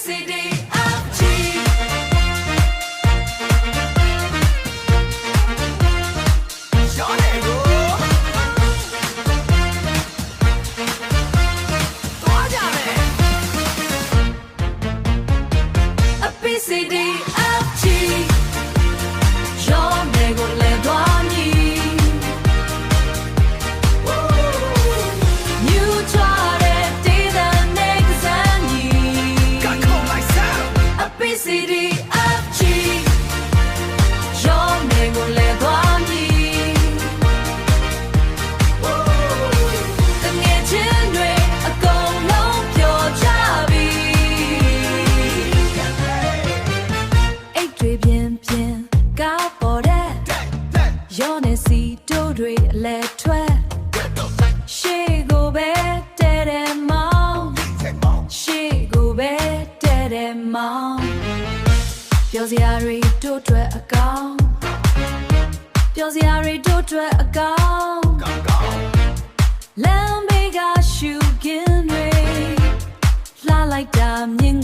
ABCD FG ရောင်းနေကိုသွားကြမယ် ABCD FG ရောင်းနေကိုလဲသွားမည် New Jordan did the next and got cold like sound ABCD FG ရောင်းနေကိုလဲသွားမည်တငယ်ချင်းတွေအကုန်လုံးပြောကြပြီအိတ်တွေပြင်းပြင်းကောက်ပေါ်တဲ့ရောနေစီတို့တွေအလဲထွက်ရှေ့ကိုပဲတဲတဲ့မောင်းရှေ့ကိုပဲတဲတဲ့မောင်းပြောစရာတွေတို့အတွက်အကောင်းပြောစရာတွေတို့အတွက်အကောင်းလမ်းဘေးကရှူကင်းတွေလှလိုက်တာမြင်